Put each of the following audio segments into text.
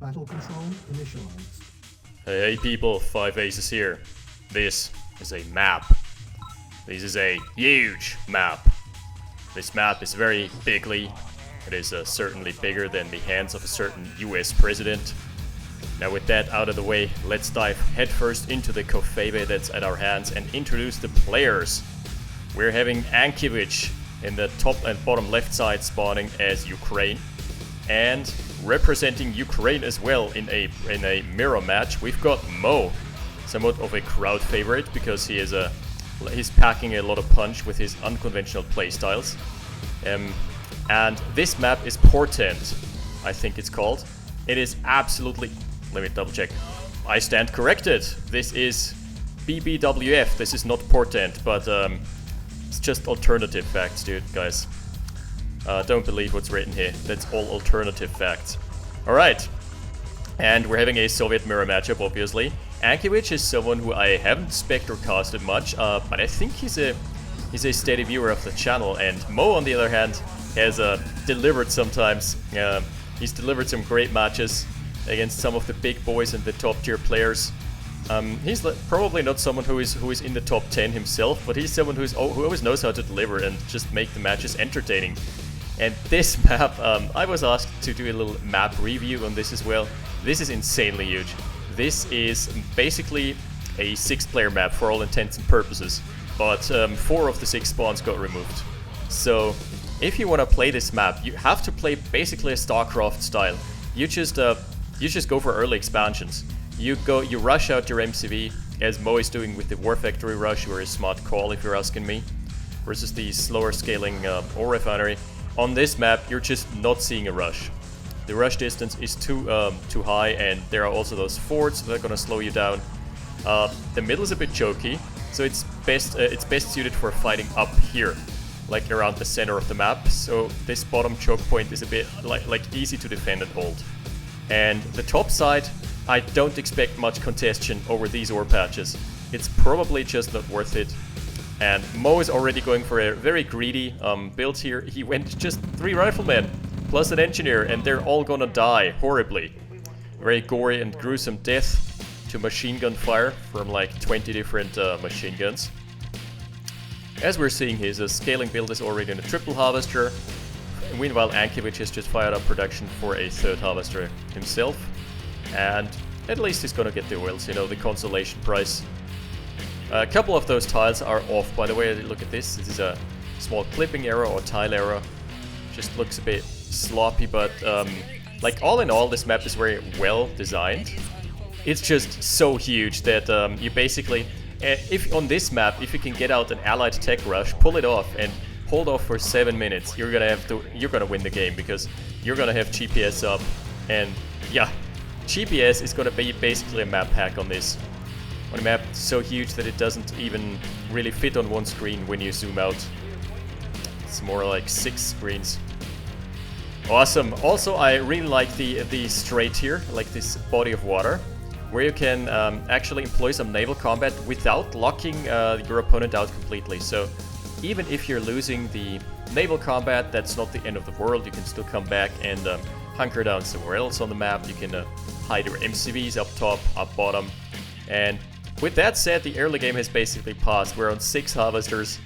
Battle control initialized. Hey people, 5 Aces here. This is a map. This is a huge map. This map is very bigly. It is certainly bigger than the hands of a certain US president. Now with that out of the way, let's dive headfirst into the Kofebe that's at our hands and introduce the players. We're having Ankyevich in the top and bottom left side spawning as Ukraine. And representing Ukraine as well in a mirror match, we've got Mo, somewhat of a crowd favorite because he's packing a lot of punch with his unconventional playstyles. And this map is Portent, I think it's called. It is absolutely... Let me double check. I stand corrected. This is BBWF. This is not Portent, but it's just alternative facts, dude, guys. Don't believe what's written here. That's all alternative facts. Alright. And we're having a Soviet mirror matchup, obviously. Ankyevich is someone who I haven't spec'd or casted much, but I think he's a steady viewer of the channel. And Mo, on the other hand, has delivered sometimes. He's delivered some great matches against some of the big boys and the top tier players. He's probably not someone who is in the top 10 himself, but he's someone who always knows how to deliver and just make the matches entertaining. And this map, I was asked to do a little map review on this as well. This is insanely huge. This is basically a 6-player map for all intents and purposes, but 4 of the 6 spawns got removed. So if you want to play this map, you have to play basically a StarCraft style. You just go for early expansions. You rush out your MCV, as Mo is doing with the War Factory rush, or a smart call if you're asking me, versus the slower scaling ore refinery. On this map, you're just not seeing a rush. The rush distance is too high, and there are also those forts that are gonna slow you down. The middle is a bit choky, so it's best suited for fighting up here, like around the center of the map. So this bottom choke point is a bit like easy to defend and hold. And the top side, I don't expect much contention over these ore patches. It's probably just not worth it. And Mo is already going for a very greedy build here. He went just 3 riflemen plus an engineer, and they're all gonna die horribly. Very gory and gruesome death to machine gun fire from like 20 different machine guns. As we're seeing, his scaling build is already in a triple harvester. Meanwhile, Ankyevich has just fired up production for a 3rd harvester himself. And at least he's gonna get the oils, you know, the consolation prize. A couple of those tiles are off, by the way. Look at this. This is a small clipping error or tile error. Just looks a bit sloppy, but like all in all, this map is very well designed. It's just so huge that you basically, if on this map, if you can get out an allied tech rush, pull it off and hold off for 7 minutes, you're gonna win the game, because you're gonna have GPS up, and yeah, GPS is gonna be basically a map hack on this. On a map so huge that it doesn't even really fit on one screen when you zoom out. It's more like 6 screens. Awesome. Also, I really like the strait here, like this body of water, where you can actually employ some naval combat without locking your opponent out completely. So even if you're losing the naval combat, that's not the end of the world. You can still come back and hunker down somewhere else on the map. You can hide your MCVs up top, up bottom. And with that said, the early game has basically passed. We're on 6 harvesters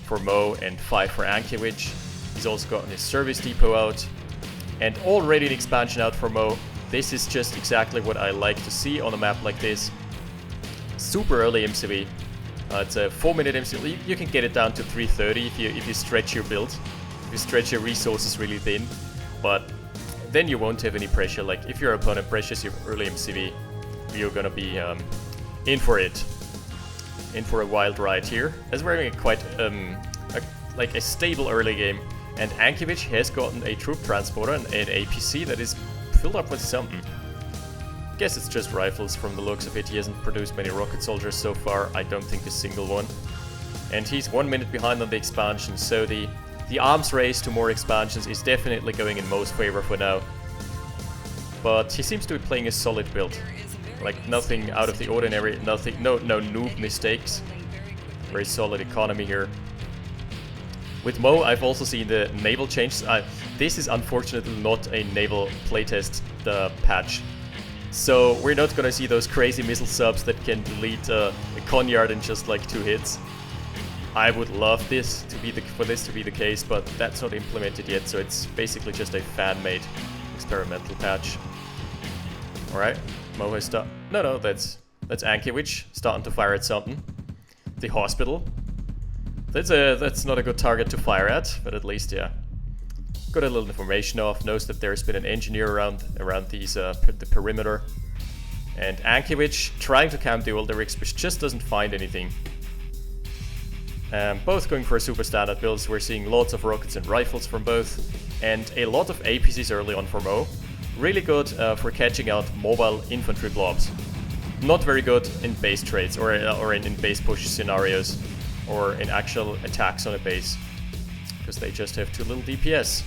for Mo and 5 for Ankyevich. He's also gotten his service depot out. And already an expansion out for Mo. This is just exactly what I like to see on a map like this. Super early MCV. It's a 4-minute MCV. You can get it down to 3:30 if you stretch your build. If you stretch your resources really thin. But then you won't have any pressure. Like if your opponent pressures your early MCV, you're gonna be in for it. In for a wild ride here. As we're having a quite like a stable early game. And Ankyevich has gotten a troop transporter and an APC that is filled up with something. Guess it's just rifles from the looks of it. He hasn't produced many rocket soldiers so far. I don't think a single one. And he's 1 minute behind on the expansion, so the arms race to more expansions is definitely going in Mo's favor for now. But he seems to be playing a solid build. Like nothing out of the ordinary, no noob mistakes. Very solid economy here. With Mo, I've also seen the naval changes. This is unfortunately not a naval playtest patch. So we're not gonna see those crazy missile subs that can delete a Conyard in just like 2 hits. I would love this to be for this to be the case, but that's not implemented yet, so it's basically just a fan-made experimental patch. Alright, Mo has no, that's Ankyevich starting to fire at something. The hospital. That's not a good target to fire at, but at least, yeah. Got a little information off, knows that there's been an engineer around these the perimeter. And Ankyevich trying to count the older rigs, but just doesn't find anything. Both going for super standard builds. We're seeing lots of rockets and rifles from both, and a lot of APCs early on for Mo. Really good for catching out mobile infantry blobs. Not very good in base trades or in base push scenarios or in actual attacks on a base, because they just have too little DPS.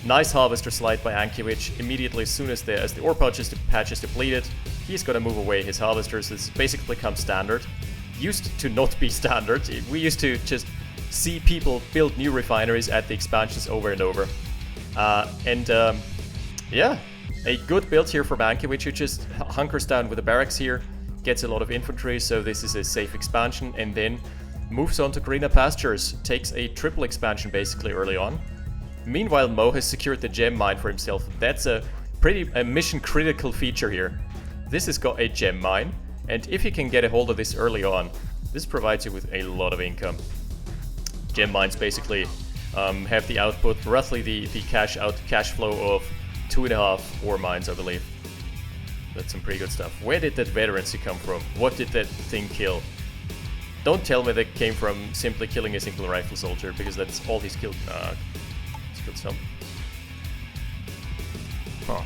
Nice harvester slide by Ankyevich. Immediately, as soon as the ore patch is depleted, he's gonna move away his harvesters. This basically become standard. Used to not be standard. We used to just see people build new refineries at the expansions over and over. Yeah, a good build here from Ankyevich, who just hunkers down with the barracks here, gets a lot of infantry, so this is a safe expansion, and then moves on to greener pastures, takes a triple expansion basically early on. Meanwhile, Mo has secured the gem mine for himself. That's a mission critical feature here. This has got a gem mine, and if you can get a hold of this early on, this provides you with a lot of income. Gem mines basically have the output, roughly the cash flow of 2.5 ore mines, I believe. That's some pretty good stuff. Where did that veterancy come from? What did that thing kill? Don't tell me that came from simply killing a single rifle soldier, because that's all he's killed. He's killed some. Huh.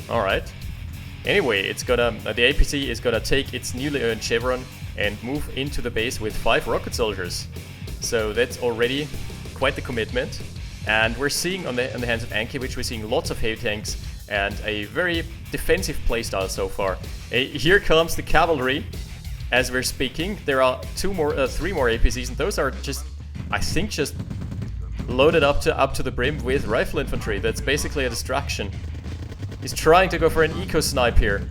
Alright. Anyway, it's gonna the APC is gonna take its newly earned chevron and move into the base with 5 rocket soldiers. So that's already quite the commitment. And we're seeing on the hands of Ankyevich, we're seeing lots of heavy tanks and a very defensive playstyle so far. Here comes the cavalry. As we're speaking, there are 3 more APCs, and those are just, I think, just loaded up to the brim with rifle infantry. That's basically a distraction. He's trying to go for an eco snipe here.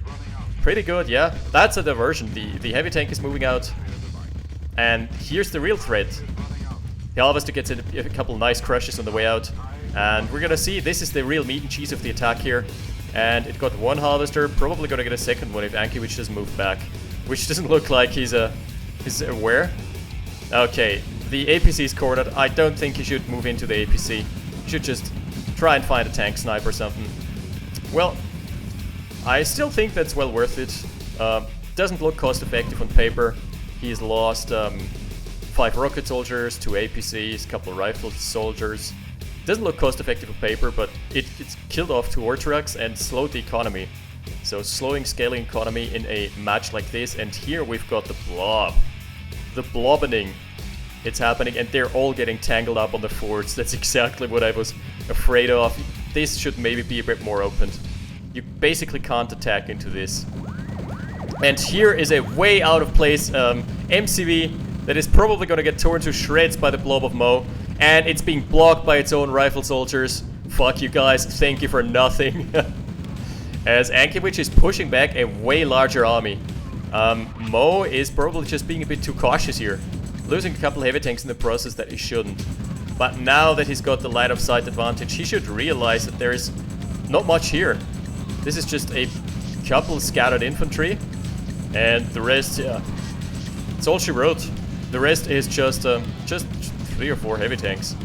Pretty good, yeah. That's a diversion. The heavy tank is moving out, and here's the real threat. The harvester gets a couple nice crushes on the way out, and we're gonna see this is the real meat and cheese of the attack here. And it got 1 harvester, probably gonna get a second one if Ankyevich doesn't move back. Which doesn't look like he's aware. Okay, the APC is cornered. I don't think he should move into the APC. He should just try and find a tank snipe or something. Well, I still think that's well worth it. Doesn't look cost effective on paper. He's lost 5 rocket soldiers, 2 APCs, a couple of rifle soldiers. Doesn't look cost effective on paper, but it's killed off 2 ore trucks and slowed the economy. So slowing scaling economy in a match like this, and here we've got the blob. The blobbening. It's happening, and they're all getting tangled up on the forts. That's exactly what I was afraid of. This should maybe be a bit more open. You basically can't attack into this. And here is a way out of place MCV that is probably going to get torn to shreds by the blob of Mo. And it's being blocked by its own rifle soldiers. Fuck you guys, thank you for nothing. As Ankyevich is pushing back a way larger army. Mo is probably just being a bit too cautious here. Losing a couple heavy tanks in the process that he shouldn't. But now that he's got the line of sight advantage, he should realize that there is not much here. This is just a couple scattered infantry. And the rest, yeah, it's all she wrote. The rest is just 3 or 4 heavy tanks.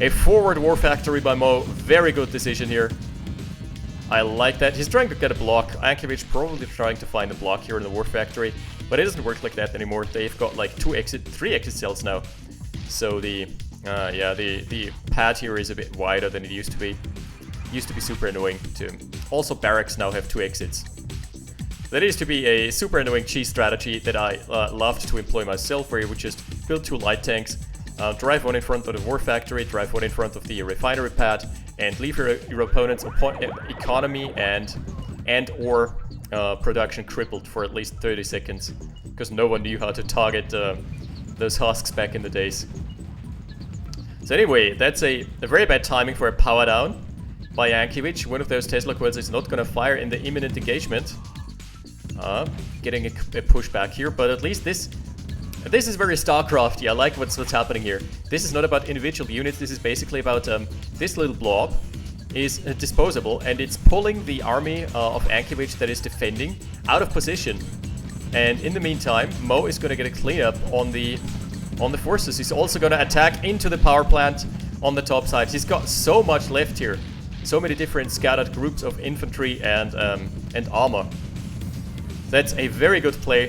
A forward war factory by Mo. Very good decision here. I like that. He's trying to get a block. Ankyevich probably trying to find a block here in the war factory, but it doesn't work like that anymore. They've got like 3 exit cells now. So the pad here is a bit wider than it used to be. It used to be super annoying too. Also, barracks now have 2 exits. That used to be a super annoying cheese strategy that I loved to employ myself, where you would just build 2 light tanks, drive one in front of the war factory, drive one in front of the refinery pad, and leave your opponent's economy and or production crippled for at least 30 seconds, because no one knew how to target those husks back in the days. So anyway, that's a very bad timing for a power down. by Ankyevich. One of those Tesla coils is not going to fire in the imminent engagement. Getting a pushback here, but at least this is very StarCrafty. I like what's happening here. This is not about individual units. This is basically about this little blob is disposable, and it's pulling the army of Ankyevich that is defending out of position. And in the meantime, Mo is going to get a cleanup on the forces. He's also going to attack into the power plant on the top side. He's got so much left here, so many different scattered groups of infantry and armor. That's a very good play.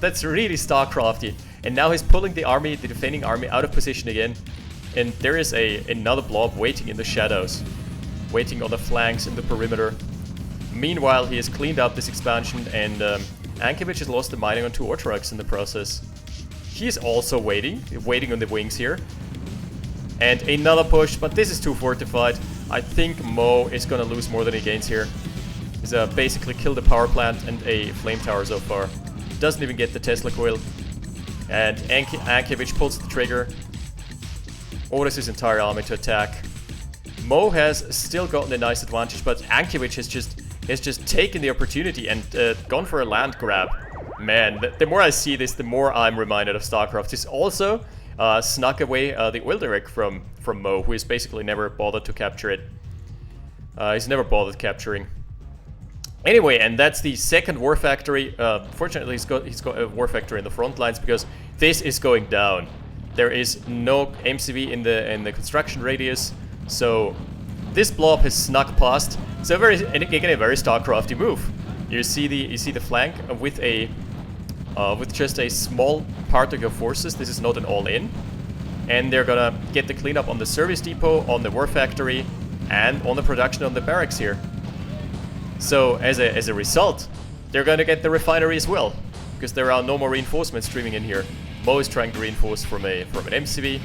That's really StarCrafty. And now he's pulling the army, the defending army, out of position again. And there is another blob waiting in the shadows, waiting on the flanks in the perimeter. Meanwhile, he has cleaned up this expansion, and Ankyevich has lost the mining on 2 Orthodox in the process. He is also waiting on the wings here. And another push, but this is too fortified. I think Mo is gonna lose more than he gains here. He's basically killed a power plant and a flame tower so far. Doesn't even get the Tesla coil. And Ankyevich pulls the trigger. Orders his entire army to attack. Mo has still gotten a nice advantage, but Ankyevich has just taken the opportunity and gone for a land grab. Man, the more I see this, the more I'm reminded of StarCraft. He's also snuck away the oil derrick from Mo, who has basically never bothered to capture it. He's never bothered capturing. Anyway, and that's the second war factory. Fortunately, he's got a war factory in the front lines, because this is going down. There is no MCV in the construction radius, so this blob has snuck past. So again, a very StarCrafty move. You see the flank with just a small part of your forces. This is not an all-in, and they're gonna get the cleanup on the service depot, on the war factory, and on the production on the barracks here. So as a result, they're gonna get the refinery as well, because there are no more reinforcements streaming in here. Mo is trying to reinforce from an MCV,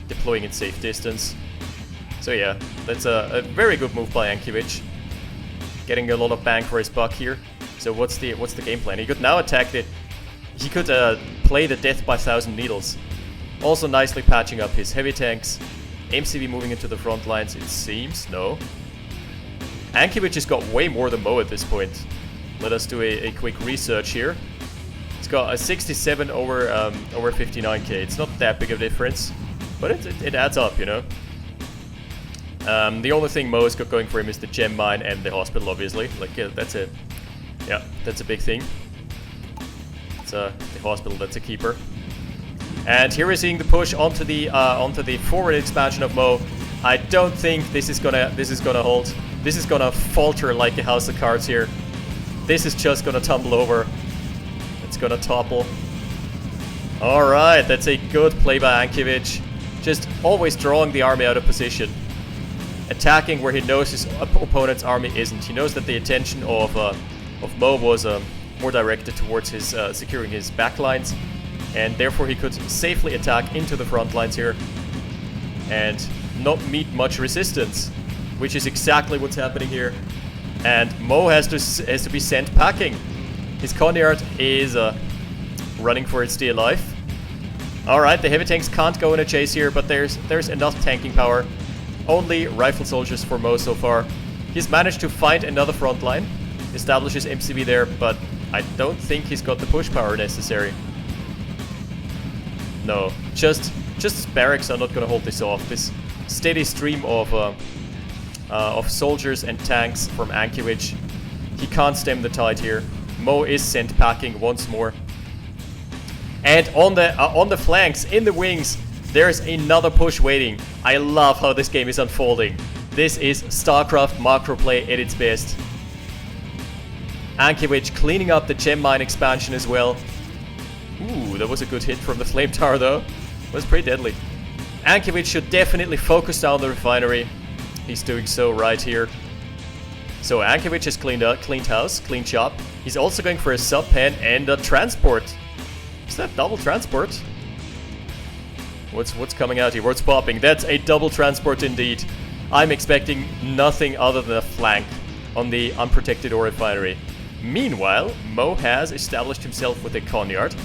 deploying in safe distance. So yeah, that's a very good move by Ankyevich, getting a lot of bang for his buck here. So what's the game plan? He could now attack it. He could play the death by 1,000 needles. Also nicely patching up his heavy tanks. MCV moving into the front lines, it seems. No. Ankyevich has got way more than Mo at this point. Let us do a quick research here. It's got a 67 over 59k. It's not that big of a difference, but it adds up, you know. The only thing Mo has got going for him is the gem mine and the hospital, obviously. Like, yeah, that's a big thing. It's the hospital, that's a keeper. And here we're seeing the push onto the forward expansion of Mo. I don't think this is gonna hold. This is gonna falter like a house of cards here. This is just gonna tumble over. It's gonna topple. Alright, that's a good play by Ankyevich. Just always drawing the army out of position. Attacking where he knows his opponent's army isn't. He knows that the attention of Mo was more directed towards his securing his backlines, and therefore he could safely attack into the front lines here and not meet much resistance, which is exactly what's happening here. And Mo has to be sent packing. His Conyard is running for its dear life. Alright, the heavy tanks can't go in a chase here, but there's enough tanking power. Only rifle soldiers for Mo so far. He's managed to find another front line, establish his MCV there, but I don't think he's got the push power necessary. No, just barracks are not going to hold this off. This steady stream of soldiers and tanks from Ankyevich, he can't stem the tide here. Mo is sent packing once more. And on the flanks, in the wings, there's another push waiting. I love how this game is unfolding. This is StarCraft macro play at its best. Ankyevich cleaning up the gem mine expansion as well. Ooh, that was a good hit from the flame tower though. It was pretty deadly. Ankyevich should definitely focus down the refinery. He's doing so right here. So Ankyevich has cleaned house, clean shop. He's also going for a sub-pen and a transport. Is that double transport? What's coming out here? What's popping? That's a double transport indeed. I'm expecting nothing other than a flank on the unprotected ore refinery. Meanwhile, Mo has established himself with a Conyard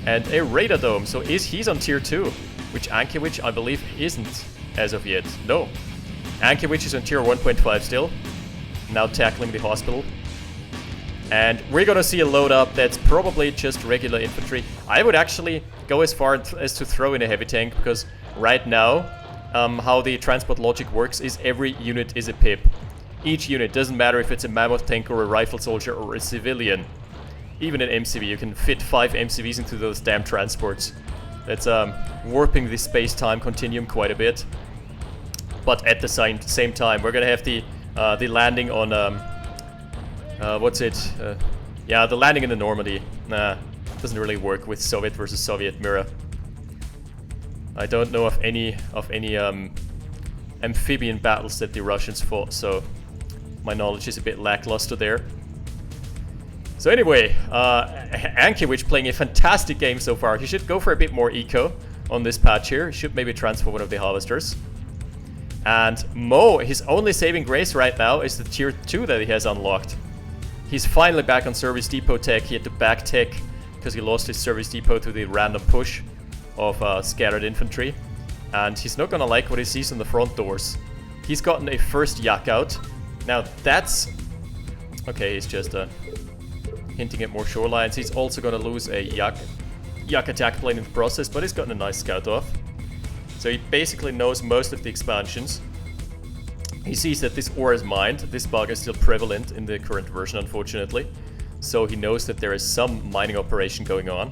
and a radar dome. So he's on tier 2, which Ankyevich, I believe, isn't as of yet. No. Ankyevich is on tier 1.5 still. Now tackling the hospital. And we're gonna see a load up that's probably just regular infantry. I would actually go as far as to throw in a heavy tank, because right now, how the transport logic works is every unit is a pip. Each unit, doesn't matter if it's a mammoth tank or a rifle soldier or a civilian. Even an MCV, you can fit 5 MCVs into those damn transports. That's warping the space-time continuum quite a bit. But at the same time, we're gonna have the landing on what's it? Yeah, the landing in the Normandy. Nah, doesn't really work with Soviet versus Soviet mirror. I don't know of any amphibian battles that the Russians fought, so my knowledge is a bit lackluster there. So anyway, Ankyevich playing a fantastic game so far. He should go for a bit more eco on this patch here. He should maybe transfer one of the harvesters. And Mo, his only saving grace right now is the tier 2 that he has unlocked. He's finally back on service depot tech. He had to back tech because he lost his service depot to the random push of scattered infantry. And he's not gonna like what he sees on the front doors. He's gotten a first yak out. Now that's... Okay, he's just hinting at more shorelines. He's also gonna lose a yak attack plane in the process, but he's gotten a nice scout off. So he basically knows most of the expansions. He sees that this ore is mined. This bug is still prevalent in the current version, unfortunately. So he knows that there is some mining operation going on.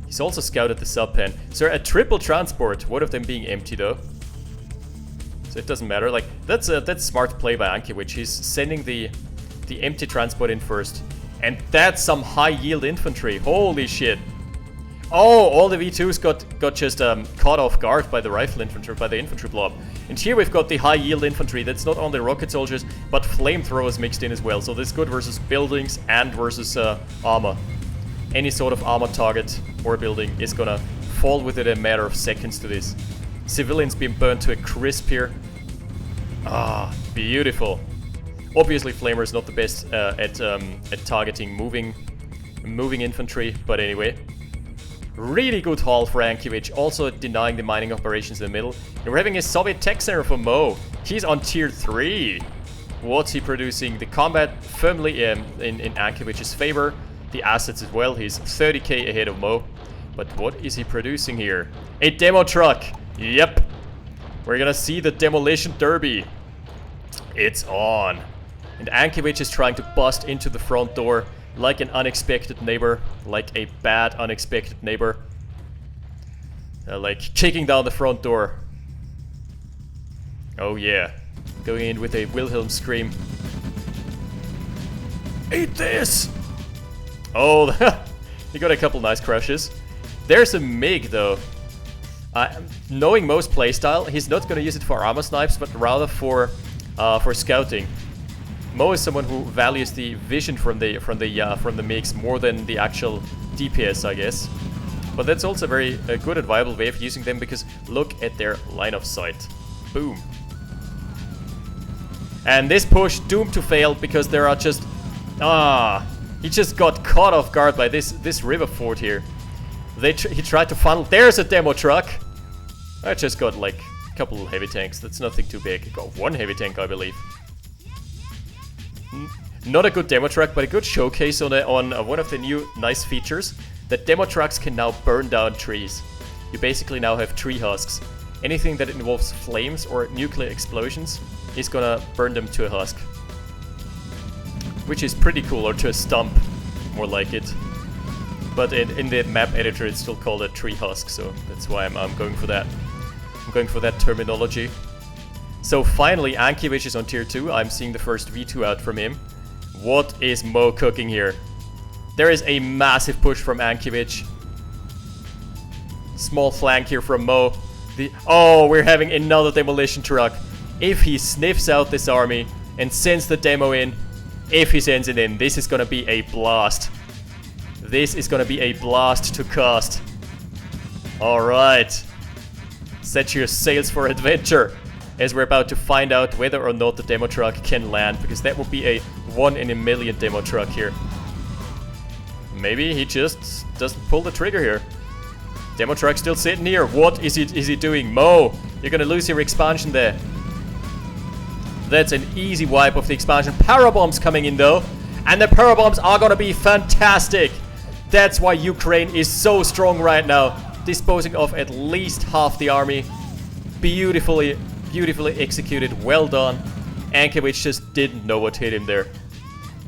He's also scouted the sub-pen. So a triple transport, one of them being empty though. So it doesn't matter. Like, that's smart play by Ankyevich. He's sending the empty transport in first. And that's some high-yield infantry. Holy shit. Oh, all the V2s got just caught off guard by the rifle infantry, by the infantry blob. And here we've got the high-yield infantry. That's not only rocket soldiers, but flamethrowers mixed in as well. So this is good versus buildings and versus armor. Any sort of armor target or building is gonna fall within a matter of seconds to this. Civilians being burned to a crisp here. Ah, beautiful. Obviously, Flamer is not the best at targeting moving infantry, but anyway. Really good haul for Ankyevich, also denying the mining operations in the middle. And we're having a Soviet tech center for Mo. He's on tier 3. What's he producing? The combat firmly in Ankyevich's favor. The assets as well. He's 30k ahead of Mo. But what is he producing here? A demo truck. Yep. We're gonna see the demolition derby. It's on. And Ankyevich is trying to bust into the front door like an unexpected neighbor, like a bad unexpected neighbor. Like kicking down the front door. Oh yeah. Going in with a Wilhelm scream. Eat this! Oh, he got a couple nice crushes. There's a MiG though. Knowing Mo's playstyle, he's not gonna use it for armor snipes, but rather for scouting. Mo is someone who values the vision from the MiGs more than the actual DPS, I guess. But that's also a good and viable way of using them, because look at their line of sight. Boom. And this push doomed to fail because there are just... he just got caught off guard by this river fort here. He tried to funnel... There's a demo truck! I just got like a couple of heavy tanks. That's nothing too big. I got one heavy tank, I believe. Not a good demo truck, but a good showcase on one of the new nice features. That demo trucks can now burn down trees. You basically now have tree husks. Anything that involves flames or nuclear explosions is gonna burn them to a husk. Which is pretty cool, or to a stump, more like it. But in the map editor it's still called a tree husk, so that's why I'm going for that. I'm going for that terminology. So finally, Ankyevich is on tier 2. I'm seeing the first V2 out from him. What is Mo cooking here? There is a massive push from Ankyevich. Small flank here from Mo. Oh, we're having another demolition truck. If he sniffs out this army and sends the demo in, if he sends it in, this is gonna be a blast. This is gonna be a blast to cast. Alright. Set your sails for adventure, as we're about to find out whether or not the demo truck can land, because that would be a 1 in a million demo truck here. Maybe he just doesn't pull the trigger here. Demo truck still sitting here. What is he doing? Mo, you're gonna lose your expansion there. That's an easy wipe of the expansion. Parabombs coming in though. And the parabombs are gonna be fantastic. That's why Ukraine is so strong right now. Disposing of at least half the army. Beautifully executed. Well done. Ankyevich just didn't know what hit him there.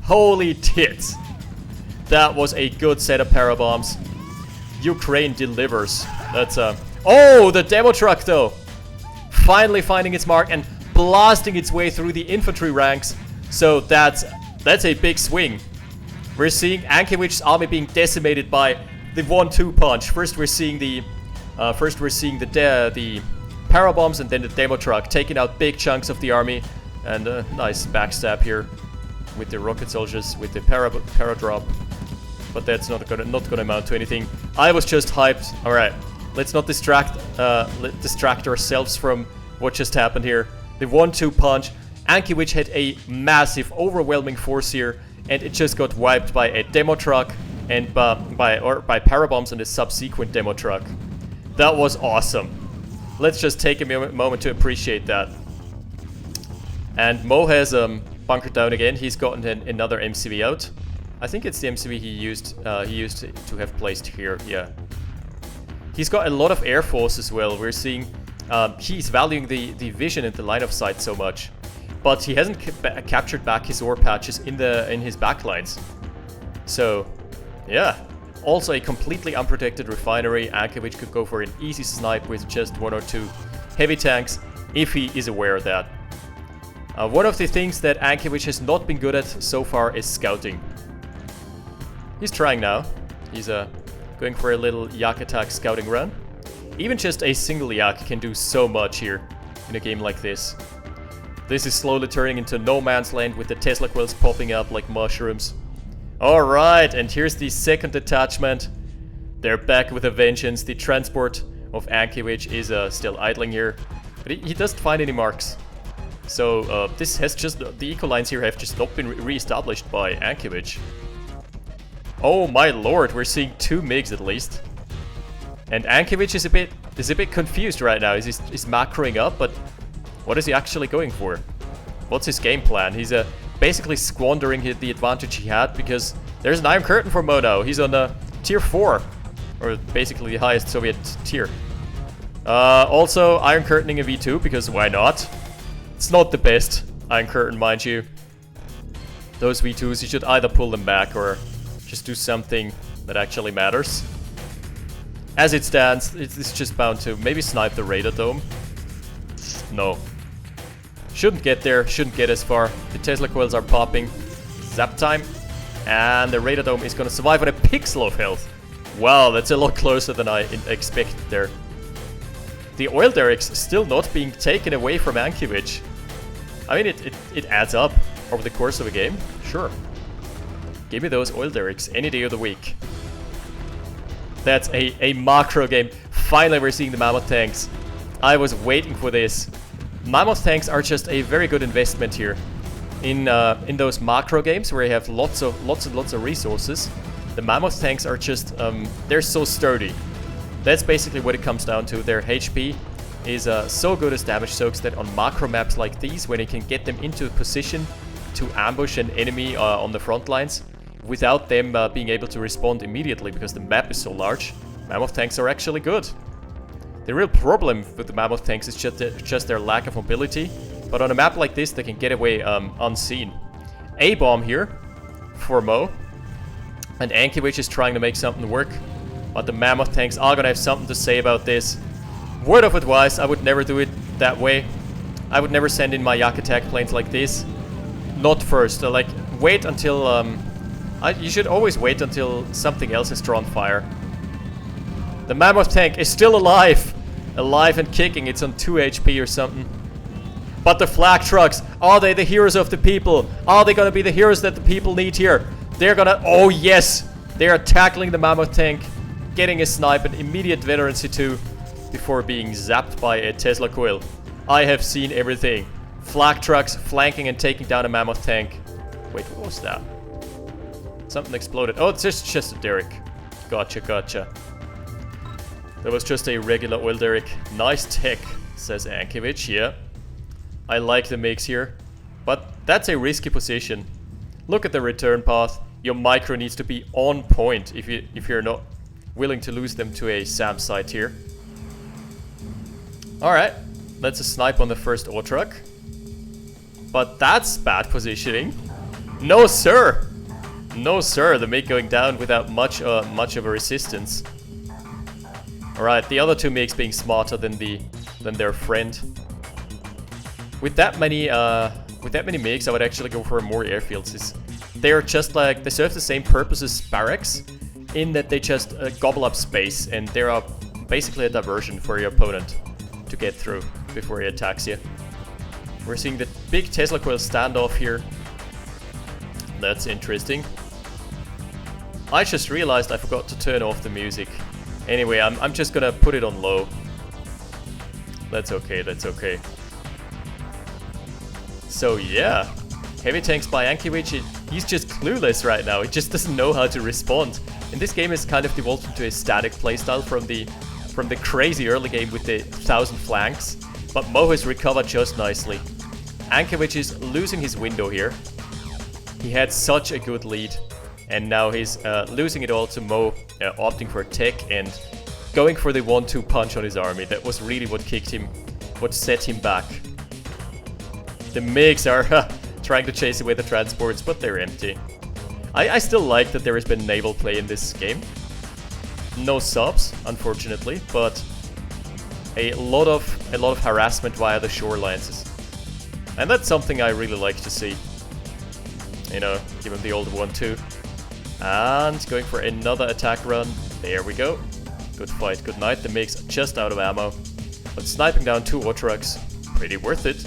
Holy tits. That was a good set of parabombs. Ukraine delivers. That's oh, the demo truck though. Finally finding its mark and blasting its way through the infantry ranks. So that's a big swing. We're seeing Ankyevich's army being decimated by the 1-2 punch. First we're seeing the parabombs and then the demo truck taking out big chunks of the army. And a nice backstab here with the rocket soldiers with the para drop. But that's not gonna amount to anything. I was just hyped. All right, let's not distract ourselves from what just happened here. The 1-2 punch. Ankyevich had a massive, overwhelming force here, and it just got wiped by a demo truck and by parabombs and a subsequent demo truck. That was awesome. Let's just take a moment to appreciate that. And Mo has bunkered down again. He's gotten another MCV out. I think it's the MCV he used to have placed here. Yeah. He's got a lot of air force as well. We're seeing he's valuing the vision and the line of sight so much, but he hasn't captured back his ore patches in his backlines. So, yeah. Also a completely unprotected refinery. Ankyevich could go for an easy snipe with just 1 or 2 heavy tanks if he is aware of that. One of the things that Ankyevich has not been good at so far is scouting. He's trying now. He's going for a little yak attack scouting run. Even just a single yak can do so much here in a game like this. This is slowly turning into no man's land with the Tesla coils popping up like mushrooms. Alright, and here's the second detachment. They're back with a vengeance. The transport of Ankyevich is still idling here, but he doesn't find any marks. So this has just, the eco lines here have just not been re-established by Ankyevich. Oh my lord, we're seeing 2 MiGs at least. And Ankyevich is a bit confused right now. He's macroing up, but what is he actually going for? What's his game plan? He's basically squandering the advantage he had because there's an Iron Curtain for Mono. He's on tier 4, or basically the highest Soviet tier. Also Iron Curtaining a V2 because why not? It's not the best Iron Curtain, mind you. Those V2s, you should either pull them back or just do something that actually matters. As it stands, it's just bound to maybe snipe the radar dome. No. Shouldn't get there, shouldn't get as far. The Tesla coils are popping. Zap time. And the radar dome is gonna survive on a pixel of health. Wow, that's a lot closer than I expected there. The oil derricks still not being taken away from Ankyevich. I mean, it adds up over the course of a game. Sure. Give me those oil derricks any day of the week. That's a macro game. Finally, we're seeing the Mammoth tanks. I was waiting for this. Mammoth tanks are just a very good investment here. In those macro games where you have lots and lots of resources, the Mammoth tanks are just they're so sturdy. That's basically what it comes down to. Their HP is so good as damage soaks that on macro maps like these, when you can get them into a position to ambush an enemy on the front lines without them being able to respond immediately because the map is so large, Mammoth tanks are actually good. The real problem with the Mammoth tanks is just their lack of mobility, but on a map like this they can get away unseen. A-bomb here for Mo, and Ankyevich is trying to make something work, but the Mammoth tanks are gonna have something to say about this. Word of advice, I would never do it that way. I would never send in my yak attack planes like this. Not first, like wait until you should always wait until something else has drawn fire. The Mammoth tank is still alive! Alive and kicking, it's on 2 HP or something. But the flak trucks, are they the heroes of the people? Are they gonna be the heroes that the people need here? They're gonna, oh yes! They are tackling the Mammoth tank, getting a snipe, an immediate veterancy too, before being zapped by a Tesla coil. I have seen everything. Flak trucks flanking and taking down a Mammoth tank. Wait, what was that? Something exploded. Oh, it's just a derrick. Gotcha, gotcha. That was just a regular oil derrick. Nice tech, says Ankyevich. Yeah. I like the mix here. But that's a risky position. Look at the return path. Your micro needs to be on point if you're not willing to lose them to a SAM site here. Alright, that's a snipe on the first ore truck. But that's bad positioning. No sir! No sir, the MiG going down without much of a resistance. Alright, the other two MiGs being smarter than their friend. With that many MiGs, I would actually go for more airfields. They're just like, they serve the same purpose as barracks, in that they just gobble up space, and they are basically a diversion for your opponent to get through before he attacks you. We're seeing the big Tesla coil standoff here. That's interesting. I just realized I forgot to turn off the music. Anyway, I'm just gonna put it on low. That's okay, that's okay. So yeah, heavy tanks by Ankyevich, he's just clueless right now. He just doesn't know how to respond. And this game is kind of devolved into a static playstyle from the crazy early game with the 1000 flanks. But Mo has recovered just nicely. Ankyevich is losing his window here. He had such a good lead. And now he's losing it all to Mo, opting for tech and going for the 1-2 punch on his army. That was really what kicked him, what set him back. The MiGs are trying to chase away the transports, but they're empty. I still like that there has been naval play in this game. No subs, unfortunately, but a lot of harassment via the shorelines. And that's something I really like to see. You know, give him the old 1-2. And going for another attack run. There we go. Good fight, good night. The MiG's just out of ammo. But sniping down 2 ore trucks, pretty worth it.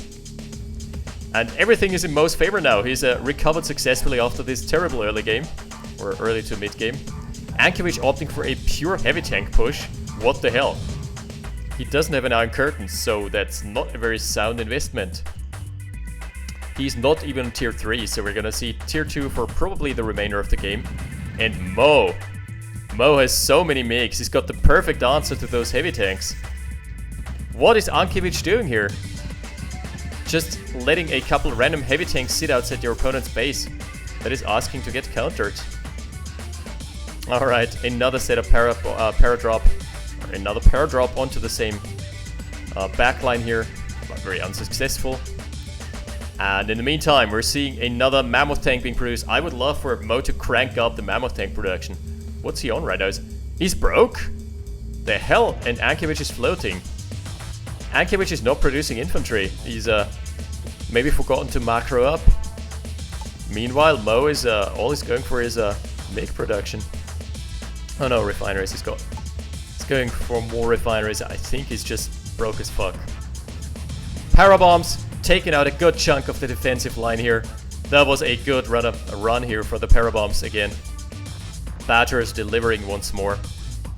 And everything is in Mo's favor now. He's recovered successfully after this terrible early game. Or early to mid game. Ankyevich opting for a pure heavy tank push. What the hell? He doesn't have an iron curtain, so that's not a very sound investment. He's not even tier 3, so we're gonna see tier 2 for probably the remainder of the game. And Mo has so many MiGs, he's got the perfect answer to those heavy tanks. What is Ankyevich doing here? Just letting a couple random heavy tanks sit outside your opponent's base. That is asking to get countered. Alright, another set of paradrop. Or another paradrop onto the same backline here, but very unsuccessful. And in the meantime, we're seeing another mammoth tank being produced. I would love for Mo to crank up the mammoth tank production. What's he on right now? He's broke? The hell? And Ankyevich is floating. Ankyevich is not producing infantry. He's maybe forgotten to macro up. Meanwhile, Mo is all he's going for is MiG production. Oh no, refineries he's got. He's going for more refineries. I think he's just broke as fuck. Parabombs taking out a good chunk of the defensive line here. That was a good run here for the parabombs again. Badgers delivering once more,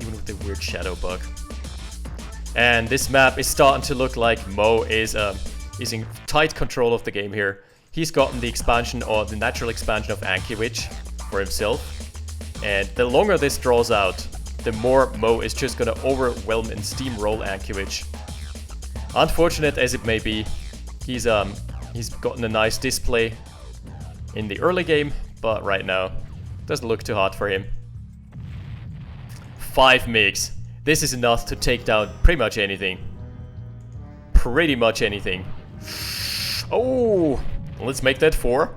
even with the weird shadow bug. And this map is starting to look like Mo is in tight control of the game here. He's gotten the expansion, or the natural expansion of Ankyevich for himself. And the longer this draws out, the more Mo is just gonna overwhelm and steamroll Ankyevich. Unfortunate as it may be, he's gotten a nice display in the early game, but right now doesn't look too hot for him. 5 MiGs. This is enough to take down pretty much anything. Pretty much anything. Oh, let's make that 4.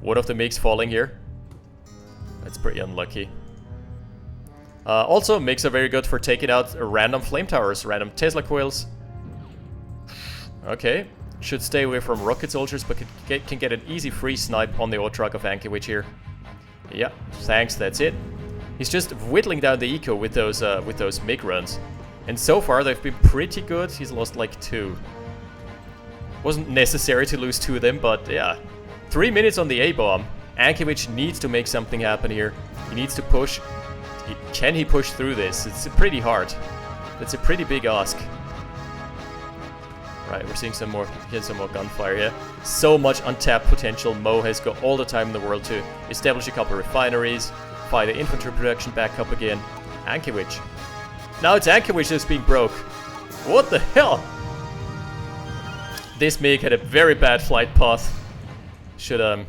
One of the MiGs falling here. That's pretty unlucky. Also, MiGs are very good for taking out random flame towers, random Tesla coils. Okay, should stay away from rocket soldiers, but can get an easy free snipe on the ore truck of Ankyevich here. Yeah, thanks, that's it. He's just whittling down the eco with those MiG runs. And so far they've been pretty good. He's lost like 2. Wasn't necessary to lose 2 of them, but yeah. 3 minutes on the A-bomb. Ankyevich needs to make something happen here. He needs to push. Can he push through this? It's pretty hard. That's a pretty big ask. Right, we're seeing some more gunfire here. So much untapped potential. Mo has got all the time in the world to establish a couple of refineries, fire the infantry production back up again. Ankyevich. Now it's Ankyevich that's being broke. What the hell? This MiG had a very bad flight path. Should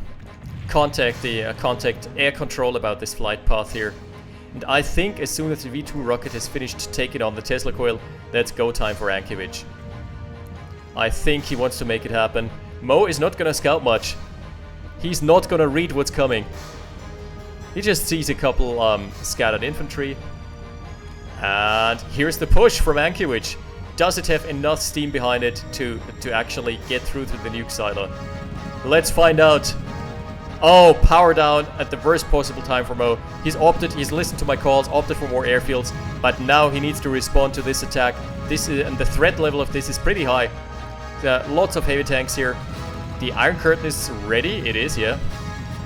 contact the contact air control about this flight path here. And I think as soon as the V2 rocket has finished taking on the Tesla coil, that's go time for Ankyevich. I think he wants to make it happen. Mo is not gonna scout much. He's not gonna read what's coming. He just sees a couple scattered infantry. And here's the push from Ankyevich. Does it have enough steam behind it to actually get through to the nuke silo? Let's find out. Oh, power down at the worst possible time for Mo. He's listened to my calls, opted for more airfields, but now he needs to respond to this attack. And the threat level of this is pretty high. Lots of heavy tanks here. The Iron Curtain is ready. It is, yeah.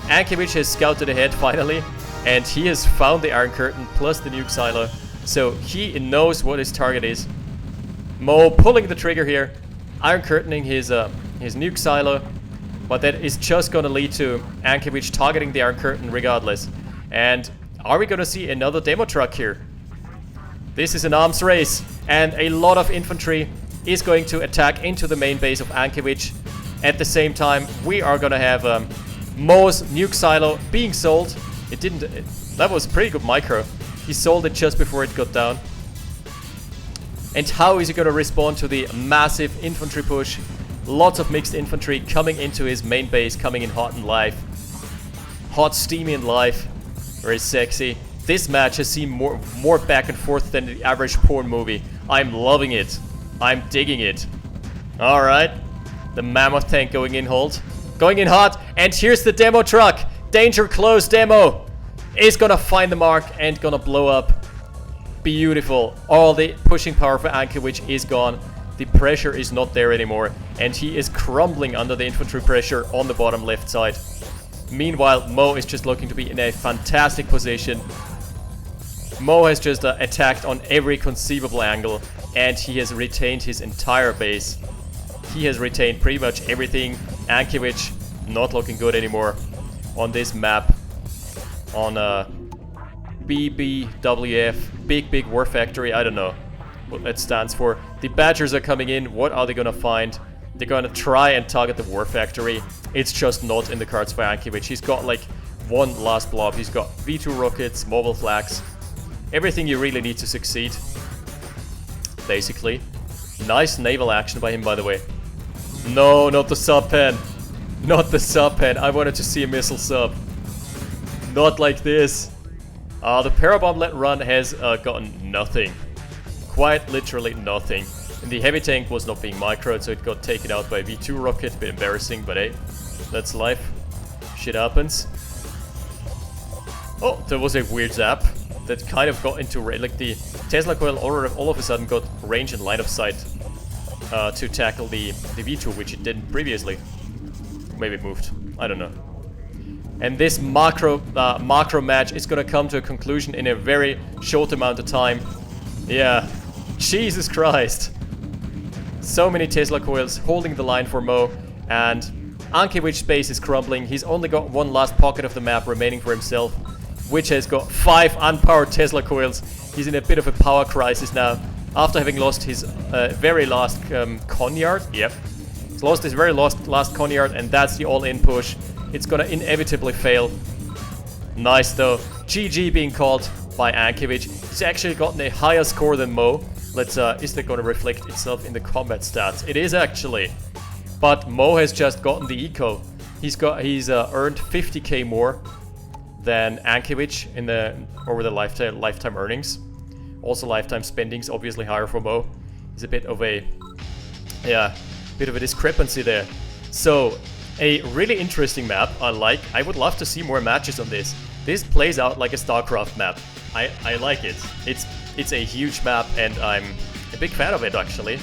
Ankyevich has scouted ahead finally, and he has found the Iron Curtain plus the nuke silo. So he knows what his target is. Mo pulling the trigger here, Iron Curtaining his nuke silo, but that is just gonna lead to Ankyevich targeting the Iron Curtain regardless. And are we gonna see another demo truck here? This is an arms race, and a lot of infantry is going to attack into the main base of Ankyevich. At the same time, we are gonna have Mo's nuke silo being sold. That was a pretty good micro. He sold it just before it got down. And how is he gonna respond to the massive infantry push? Lots of mixed infantry coming into his main base, coming in hot and live. Hot, steamy and live. Very sexy. This match has seen more back and forth than the average porn movie. I'm loving it. I'm digging it. Alright. The mammoth tank going in hold. Going in hot. And here's the demo truck. Danger close demo. Is gonna find the mark and gonna blow up. Beautiful. All the pushing power for Ankyevich is gone. The pressure is not there anymore. And he is crumbling under the infantry pressure on the bottom left side. Meanwhile, Mo is just looking to be in a fantastic position. Mo has just attacked on every conceivable angle. And he has retained his entire base. He has retained pretty much everything. Ankyevich not looking good anymore on this map. On BBWF, Big War Factory, I don't know what that stands for. The Badgers are coming in. What are they gonna find? They're gonna try and target the War Factory. It's just not in the cards for Ankyevich. He's got like one last blob. He's got V2 rockets, mobile flags, everything you really need to succeed, basically. Nice naval action by him, by the way. No, not the sub pen. Not the sub pen. I wanted to see a missile sub. Not like this. The parabomb let run has gotten nothing. Quite literally nothing. And the heavy tank was not being microed, so it got taken out by a V2 rocket. A bit embarrassing, but hey, that's life. Shit happens. Oh, there was a weird zap that kind of got into like the Tesla coil all of a sudden got range and line of sight to tackle the V2, which it didn't previously. Maybe it moved. I don't know. And this macro match is gonna come to a conclusion in a very short amount of time. Yeah, Jesus Christ. So many Tesla coils holding the line for Mo, and Ankyevich's base is crumbling. He's only got one last pocket of the map remaining for himself, which has got 5 unpowered Tesla coils. He's in a bit of a power crisis now, after having lost his very last Conyard. Yep. He's lost his very last Conyard, and that's the all-in push. It's gonna inevitably fail. Nice though. GG being called by Ankyevich. He's actually gotten a higher score than Mo. Let's is that gonna reflect itself in the combat stats? It is actually. But Mo has just gotten the eco. He's earned 50k more than Ankyevich in over the lifetime earnings. Also lifetime spendings obviously higher for Mo. He's a bit of a discrepancy there. So a really interesting map. I would love to see more matches on this. This plays out like a StarCraft map. I like it. It's a huge map, and I'm a big fan of it actually.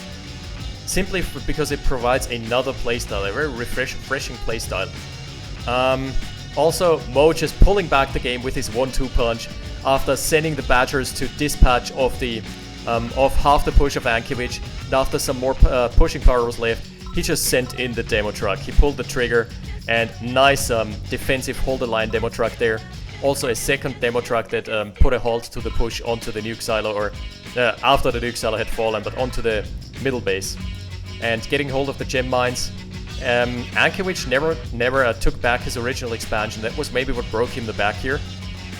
Simply because it provides another playstyle, a very refreshing playstyle. Also, Mo just pulling back the game with his 1-2 punch after sending the Badgers to dispatch of half the push of Ankyevich. And after some more pushing power was left, he just sent in the demo truck. He pulled the trigger, and nice defensive hold the line demo truck there. Also a second demo truck that put a halt to the push onto the nuke silo, or after the nuke silo had fallen, but onto the middle base. and getting hold of the gem mines. Ankyevich never took back his original expansion. That was maybe what broke him the back here,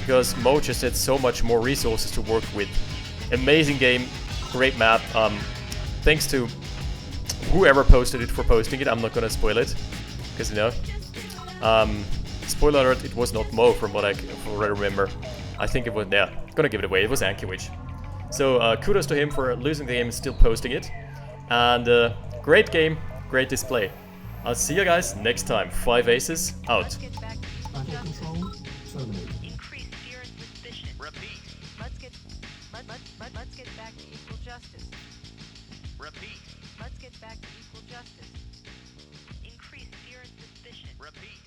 because Mo just had so much more resources to work with. Amazing game, great map. Thanks to whoever posted it for posting it. I'm not gonna spoil it, because you know. Spoiler alert, it was not Mo from what I remember. I think it was, yeah, gonna give it away, it was Ankyevich. So kudos to him for losing the game and still posting it. And great game, great display. I'll see you guys next time. 5 aces, out. Under control, terminated. Increase fear and suspicion. Repeat. Let's get back to equal justice. Repeat. Let's get back to equal justice. Increase fear and suspicion. Repeat.